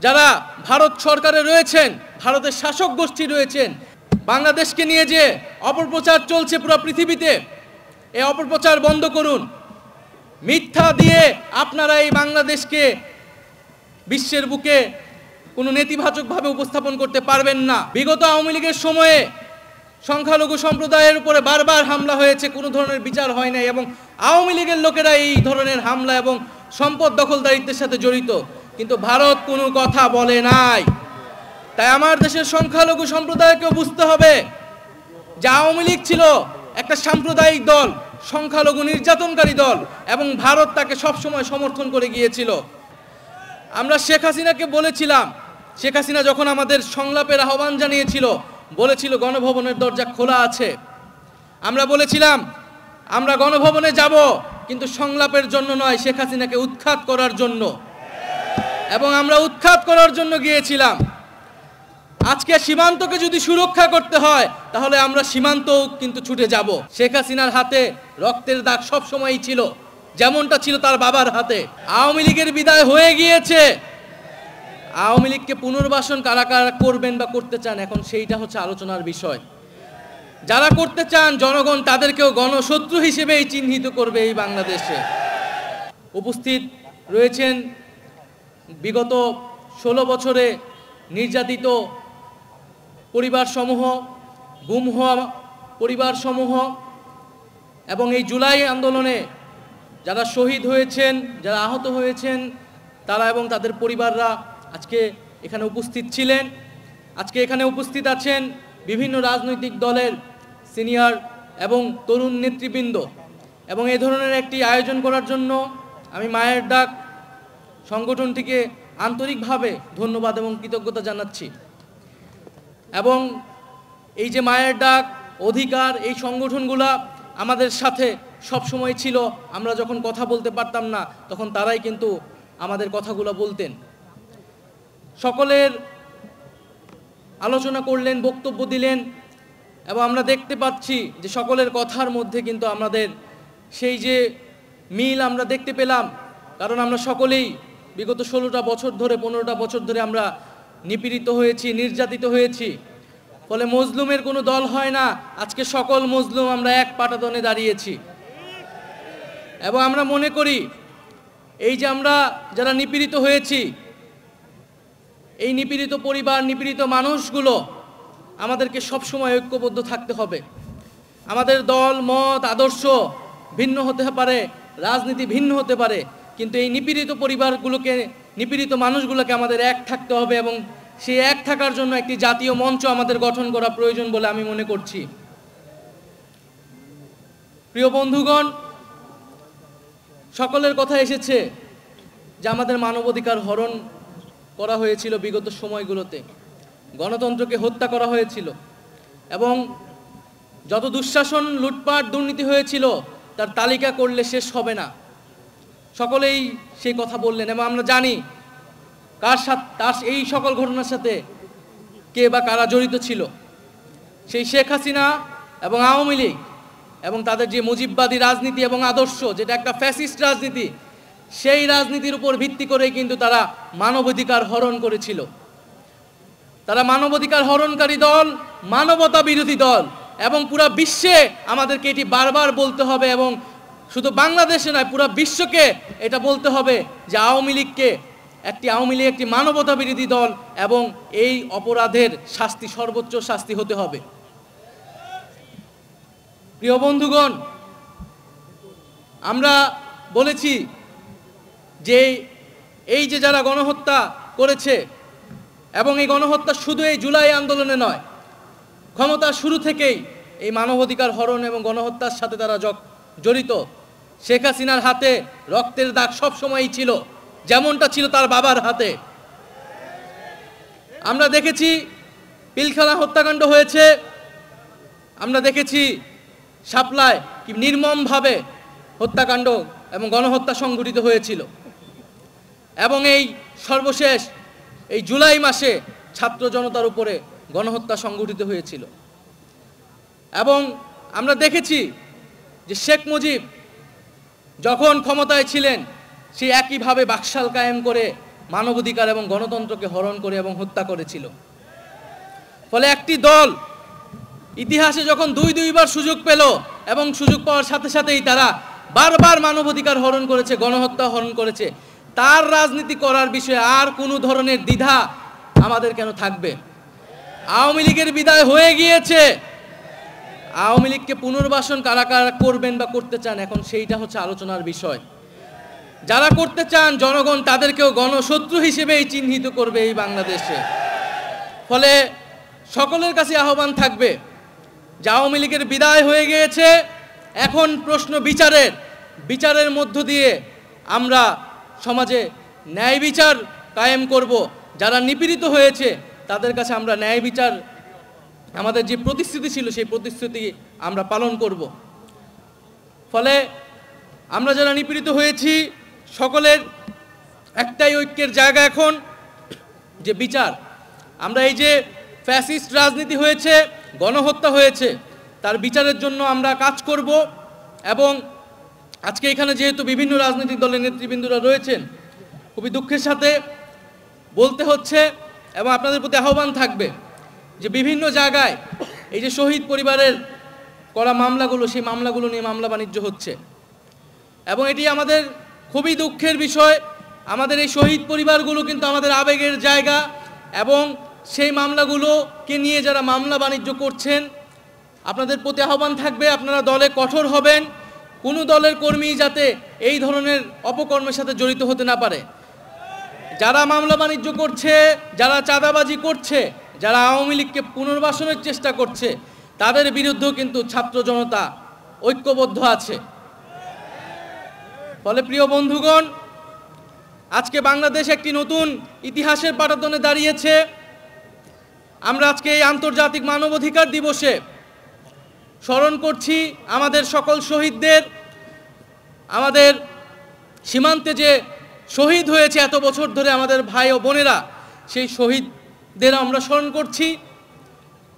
যারা ভারত সরকারে রয়েছেন, ভারতের শাসক গোষ্ঠী রয়েছেন, বাংলাদেশকে নিয়ে যে অপপ্রচার চলছে পুরো পৃথিবীতে, এই অপপ্রচার বন্ধ করুন। মিথ্যা দিয়ে আপনারা এই বাংলাদেশকে বিশ্বের বুকে কোনো নেতিবাচকভাবে উপস্থাপন করতে পারবেন না। বিগত আওয়ামী লীগের সময়ে সংখ্যালঘু সম্প্রদায়ের উপরে বারবার হামলা হয়েছে, কোনো ধরনের বিচার হয় নাই, এবং আওয়ামী লীগের লোকেরা এই ধরনের হামলা এবং সম্পদ দখলদারিত্বের সাথে জড়িত, কিন্তু ভারত কোনো কথা বলে নাই। তাই আমার দেশের সংখ্যালঘু সম্প্রদায়কেও বুঝতে হবে যে আওয়ামী লীগ ছিল একটা সাম্প্রদায়িক দল, সংখ্যালঘু নির্যাতনকারী দল, এবং ভারত তাকে সবসময় সমর্থন করে গিয়েছিল। আমরা শেখ হাসিনাকে বলেছিলাম, শেখ হাসিনা যখন আমাদের সংলাপের আহ্বান জানিয়েছিল, বলেছিল গণভবনের দরজা খোলা আছে। আমরা বলেছিলাম আমরা গণভবনে যাব, কিন্তু সংলাপের জন্য নয়, শেখ হাসিনাকে উৎখাত করার জন্য, এবং আমরা উৎখাত করার জন্য গিয়েছিলাম। আজকে সীমান্তকে যদি সুরক্ষা করতে হয়, তাহলে আমরা সীমান্তও কিন্তু ছুটে যাব। শেখ হাসিনার হাতে রক্তের দাগ সব সময়ই ছিল, যেমনটা ছিল তার বাবার হাতে। আওয়ামী লীগের বিদায় হয়ে গিয়েছে। আওয়ামী লীগকে পুনর্বাসন কারা কারা করবেন বা করতে চান, এখন সেইটা হচ্ছে আলোচনার বিষয়। যারা করতে চান, জনগণ তাদেরকেও গণশত্রু হিসেবেই চিহ্নিত করবে এই বাংলাদেশে। উপস্থিত রয়েছেন বিগত 16 বছরে নির্যাতিত পরিবারসমূহ, গুম হওয়া পরিবারসমূহ, এবং এই জুলাই আন্দোলনে যারা শহীদ হয়েছেন, যারা আহত হয়েছেন, তারা এবং তাদের পরিবাররা আজকে এখানে উপস্থিত ছিলেন। আজকে এখানে উপস্থিত আছেন বিভিন্ন রাজনৈতিক দলের সিনিয়র এবং তরুণ নেতৃবৃন্দ, এবং এই ধরনের একটি আয়োজন করার জন্য আমি মায়ের ডাক সংগঠনটিকে আন্তরিকভাবে ধন্যবাদ এবং কৃতজ্ঞতা জানাচ্ছি। এবং এই যে মায়ের ডাক, অধিকার, এই সংগঠনগুলা আমাদের সাথে সবসময় ছিল। আমরা যখন কথা বলতে পারতাম না, তখন তারাই কিন্তু আমাদের কথাগুলো বলতেন। সকলের আলোচনা করলেন, বক্তব্য দিলেন, এবং আমরা দেখতে পাচ্ছি যে সকলের কথার মধ্যে কিন্তু আমাদের সেই যে মিল আমরা দেখতে পেলাম। কারণ আমরা সকলেই বিগত 16টা বছর ধরে, 15টা বছর ধরে আমরা নিপীড়িত হয়েছি, নির্যাতিত হয়েছি। ফলে মজলুমের কোনো দল হয় না। আজকে সকল মজলুম আমরা এক পাটাতনে দাঁড়িয়েছি, এবং আমরা মনে করি এই যে আমরা যারা নিপীড়িত হয়েছি, এই নিপীড়িত পরিবার, নিপীড়িত মানুষগুলো, আমাদেরকে সবসময় ঐক্যবদ্ধ থাকতে হবে। আমাদের দল, মত, আদর্শ ভিন্ন হতে পারে, রাজনীতি ভিন্ন হতে পারে, কিন্তু এই নিপীড়িত পরিবারগুলোকে, নিপীড়িত মানুষগুলোকে আমাদের এক থাকতে হবে, এবং সেই এক থাকার জন্য একটি জাতীয় মঞ্চ আমাদের গঠন করা প্রয়োজন বলে আমি মনে করছি। প্রিয় বন্ধুগণ, সকলের কথা এসেছে যে আমাদের মানবাধিকার হরণ করা হয়েছিল বিগত সময়গুলোতে, গণতন্ত্রকে হত্যা করা হয়েছিল, এবং যত দুঃশাসন, লুটপাট, দুর্নীতি হয়েছিল তার তালিকা করলে শেষ হবে না। সকলেই সেই কথা বললেন, এবং আমরা জানি কার সাথে, তার এই সকল ঘটনার সাথে কে বা কারা জড়িত ছিল। সেই শেখ হাসিনা এবং আওয়ামী লীগ এবং তাদের যে মুজিববাদী রাজনীতি এবং আদর্শ, যেটা একটা ফ্যাসিস্ট রাজনীতি, সেই রাজনীতির উপর ভিত্তি করেই কিন্তু তারা মানবাধিকার হরণ করেছিল। তারা মানবাধিকার হরণকারী দল, মানবতা বিরোধী দল, এবং পুরো বিশ্বে আমাদেরকে এটি বারবার বলতে হবে, এবং শুধু বাংলাদেশে নয়, পুরো বিশ্বকে এটা বলতে হবে যে আওয়ামী লীগ একটি মানবতা বিরোধী দল, এবং এই অপরাধের শাস্তি, সর্বোচ্চ শাস্তি হতে হবে। প্রিয় বন্ধুগণ, আমরা বলেছি যে এই যে যারা গণহত্যা করেছে, এবং এই গণহত্যা শুধু এই জুলাই আন্দোলনে নয়, ক্ষমতা শুরু থেকেই এই মানবাধিকার হরণ এবং গণহত্যার সাথে তারা জড়িত। শেখ হাসিনার হাতে রক্তের দাগ সব সময়ই ছিল, যেমনটা ছিল তার বাবার হাতে। আমরা দেখেছি পিলখানা হত্যাকাণ্ড হয়েছে, আমরা দেখেছি শাপলায় কি নির্মমভাবে হত্যাকাণ্ড এবং গণহত্যা সংঘটিত হয়েছিল, এবং এই সর্বশেষ এই জুলাই মাসে ছাত্র জনতার উপরে গণহত্যা সংঘটিত হয়েছিল। এবং আমরা দেখেছি যে শেখ মুজিব যখন ক্ষমতায় ছিলেন, সে একইভাবে বাকশাল কায়েম করে মানবাধিকার এবং গণতন্ত্রকে হরণ করে এবং হত্যা করেছিল। ফলে একটি দল ইতিহাসে যখন দুইবার সুযোগ পেল এবং সুযোগ পাওয়ার সাথে সাথেই তারা বারবার মানবাধিকার হরণ করেছে, গণহত্যা হরণ করেছে, তার রাজনীতি করার বিষয়ে আর কোনো ধরনের দ্বিধা আমাদের কেন থাকবে? আওয়ামী লীগের বিদায় হয়ে গিয়েছে। আওয়ামী লীগকে পুনর্বাসন কারা কারা করবেন বা করতে চান, এখন সেইটা হচ্ছে আলোচনার বিষয়। যারা করতে চান জনগণ তাদেরকেও গণশত্রু হিসেবেই চিহ্নিত করবে এই বাংলাদেশে। ফলে সকলের কাছে আহ্বান থাকবে যে আওয়ামী লীগের বিদায় হয়ে গিয়েছে, এখন প্রশ্ন বিচারের মধ্য দিয়ে আমরা সমাজে ন্যায় বিচার কায়েম করব। যারা নিপীড়িত হয়েছে তাদের কাছে আমরা ন্যায় বিচার, আমাদের যে প্রতিশ্রুতি ছিল সেই প্রতিশ্রুতি আমরা পালন করব। ফলে আমরা যারা নিপীড়িত হয়েছি সকলের একটাই ঐক্যের জায়গা এখন যে বিচার। আমরা এই যে ফ্যাসিস্ট রাজনীতি হয়েছে, গণহত্যা হয়েছে, তার বিচারের জন্য আমরা কাজ করব। এবং আজকে এখানে যেহেতু বিভিন্ন রাজনৈতিক দলের নেতৃবৃন্দরা রয়েছেন, খুবই দুঃখের সাথে বলতে হচ্ছে এবং আপনাদের প্রতি আহ্বান থাকবে যে বিভিন্ন জায়গায় এই যে শহীদ পরিবারের করা মামলাগুলো, সেই মামলাগুলো নিয়ে মামলা বাণিজ্য হচ্ছে এবং এটি আমাদের খুবই দুঃখের বিষয়। আমাদের এই শহীদ পরিবারগুলো কিন্তু আমাদের আবেগের জায়গা এবং সেই মামলাগুলোকে নিয়ে যারা মামলা বাণিজ্য করছেন, আপনাদের প্রতি আহ্বান থাকবে আপনারা দলে কঠোর হবেন। কোনো দলের কর্মী যাতে এই ধরনের অপকর্মের সাথে জড়িত হতে না পারে। যারা মামলা বাণিজ্য করছে, যারা চাঁদাবাজি করছে, যারা আওয়ামী লীগকে পুনর্বাসনের চেষ্টা করছে, তাদের বিরুদ্ধেও কিন্তু ছাত্র জনতা ঐক্যবদ্ধ আছে। ফলে প্রিয় বন্ধুগণ, আজকে বাংলাদেশ একটি নতুন ইতিহাসের পাটাতনে দাঁড়িয়েছে। আমরা আজকে এই আন্তর্জাতিক মানবাধিকার দিবসে স্মরণ করছি আমাদের সকল শহীদদের, আমাদের সীমান্তে যে শহীদ হয়েছে এত বছর ধরে আমাদের ভাই ও বোনেরা, সেই শহীদদের আমরা স্মরণ করছি।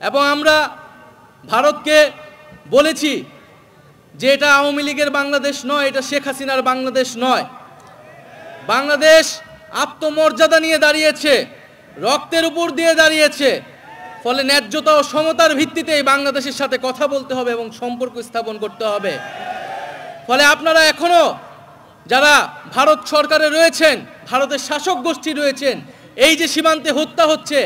এবং আমরা ভারতকে বলেছি যে এটা আওয়ামী লীগের বাংলাদেশ নয়, এটা শেখ হাসিনার বাংলাদেশ নয়। বাংলাদেশ আত্মমর্যাদা নিয়ে দাঁড়িয়েছে, রক্তের উপর দিয়ে দাঁড়িয়েছে। ফলে ন্যায্যতা ও সমতার ভিত্তিতে এই বাংলাদেশের সাথে কথা বলতে হবে এবং সম্পর্ক স্থাপন করতে হবে। ফলে আপনারা এখনো যারা ভারত সরকারে রয়েছেন, ভারতের শাসক গোষ্ঠী রয়েছেন, এই যে সীমান্তে হত্যা হচ্ছে,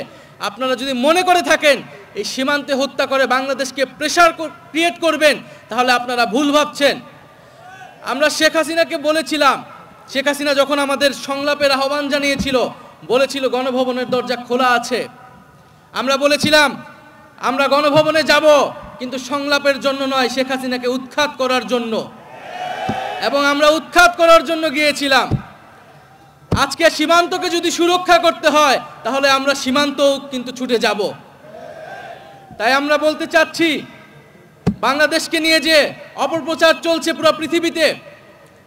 আপনারা যদি মনে করে থাকেন এই সীমান্তে হত্যা করে বাংলাদেশকে প্রেসার ক্রিয়েট করবেন, তাহলে আপনারা ভুল ভাবছেন। আমরা শেখ হাসিনাকে বলেছিলাম, শেখ হাসিনা যখন আমাদের সংলাপের আহ্বান জানিয়েছিল, বলেছিল গণভবনের দরজা খোলা আছে। আমরা বলেছিলাম আমরা গণভবনে যাব, কিন্তু সংলাপের জন্য নয়, শেখ হাসিনাকে উৎখাত করার জন্য। এবং আমরা উৎখাত করার জন্য গিয়েছিলাম। আজকে সীমান্তকে যদি সুরক্ষা করতে হয়, তাহলে আমরা সীমান্তও কিন্তু ছুটে যাব। তাই আমরা বলতে চাচ্ছি, বাংলাদেশকে নিয়ে যে অপপ্রচার চলছে পুরো পৃথিবীতে,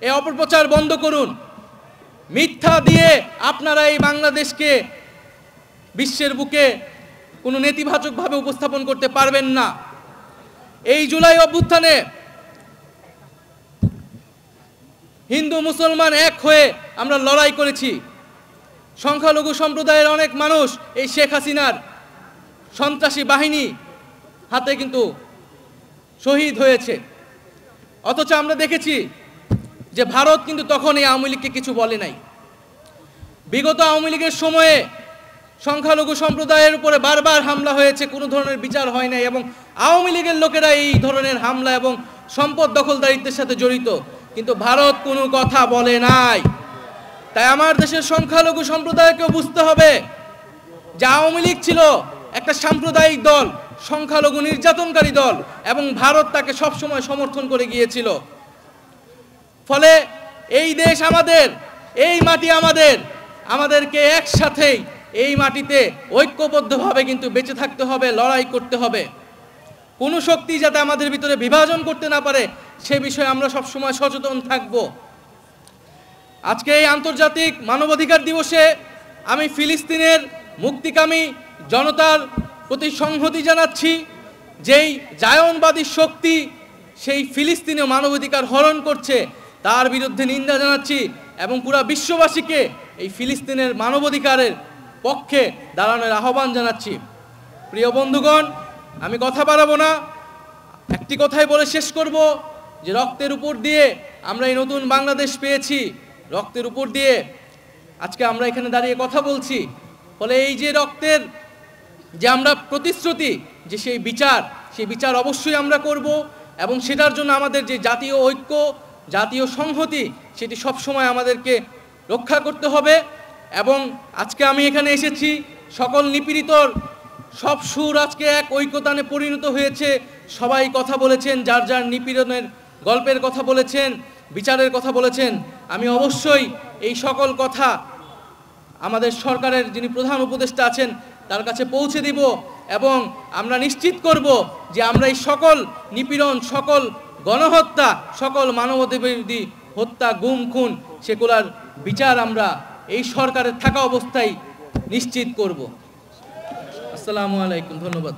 এই অপপ্রচার বন্ধ করুন। মিথ্যা দিয়ে আপনারা এই বাংলাদেশকে বিশ্বের বুকে কোনো নেতিবাচকভাবে উপস্থাপন করতে পারবেন না। এই জুলাই অভ্যুত্থানে হিন্দু মুসলমান এক হয়ে আমরা লড়াই করেছি। সংখ্যালঘু সম্প্রদায়ের অনেক মানুষ এই শেখ হাসিনার সন্ত্রাসী বাহিনী হাতে কিন্তু শহীদ হয়েছে। অথচ আমরা দেখেছি যে ভারত কিন্তু তখন এই আওয়ামী লীগকে কিছু বলে নাই। বিগত আওয়ামী লীগের সময়ে সংখ্যালঘু সম্প্রদায়ের উপরে বারবার হামলা হয়েছে, কোনো ধরনের বিচার হয় নাই এবং আওয়ামী লীগের লোকেরা এই ধরনের হামলা এবং সম্পদ দখলদারিত্বের সাথে জড়িত, কিন্তু ভারত কোনো কথা বলে নাই। তাই আমার দেশের সংখ্যালঘু সম্প্রদায়কেও বুঝতে হবে যে আওয়ামী লীগ ছিল একটা সাম্প্রদায়িক দল, সংখ্যালঘু নির্যাতনকারী দল, এবং ভারত তাকে সবসময় সমর্থন করে গিয়েছিল। ফলে এই দেশ আমাদের, এই মাটি আমাদের, আমাদেরকে একসাথেই এই মাটিতে ঐক্যবদ্ধভাবে কিন্তু বেঁচে থাকতে হবে, লড়াই করতে হবে। কোনো শক্তি যাতে আমাদের ভিতরে বিভাজন করতে না পারে সে বিষয়ে আমরা সবসময় সচেতন থাকব। আজকে এই আন্তর্জাতিক মানবাধিকার দিবসে আমি ফিলিস্তিনের মুক্তিকামী জনতার প্রতি সংহতি জানাচ্ছি। যেই জায়নবাদী শক্তি সেই ফিলিস্তিনীয় মানবাধিকার হরণ করছে, তার বিরুদ্ধে নিন্দা জানাচ্ছি এবং পুরা বিশ্ববাসীকে এই ফিলিস্তিনের মানবাধিকারের পক্ষে দাঁড়ানোর আহ্বান জানাচ্ছি। প্রিয় বন্ধুগণ, আমি কথা বাড়াবো না, একটি কথাই বলে শেষ করব যে রক্তের উপর দিয়ে আমরা এই নতুন বাংলাদেশ পেয়েছি, রক্তের উপর দিয়ে আজকে আমরা এখানে দাঁড়িয়ে কথা বলছি। ফলে এই যে রক্তের যে আমরা প্রতিশ্রুতি, যে সেই বিচার অবশ্যই আমরা করব, এবং সেটার জন্য আমাদের যে জাতীয় ঐক্য, জাতীয় সংহতি, সেটি সবসময় আমাদেরকে রক্ষা করতে হবে। এবং আজকে আমি এখানে এসেছি, সকল নিপীড়িতর সব সুর আজকে এক ঐক্যতানে পরিণত হয়েছে। সবাই কথা বলেছেন, যার যার নিপীড়নের গল্পের কথা বলেছেন, বিচারের কথা বলেছেন। আমি অবশ্যই এই সকল কথা আমাদের সরকারের যিনি প্রধান উপদেষ্টা আছেন তার কাছে পৌঁছে দিব, এবং আমরা নিশ্চিত করব যে আমরা এই সকল নিপীড়ন, সকল গণহত্যা, সকল মানবতাবিরোধী হত্যা, গুম, খুন, সেগুলার বিচার আমরা এই সরকারের থাকা অবস্থায় নিশ্চিত করব। আসসালামু আলাইকুম, ধন্যবাদ।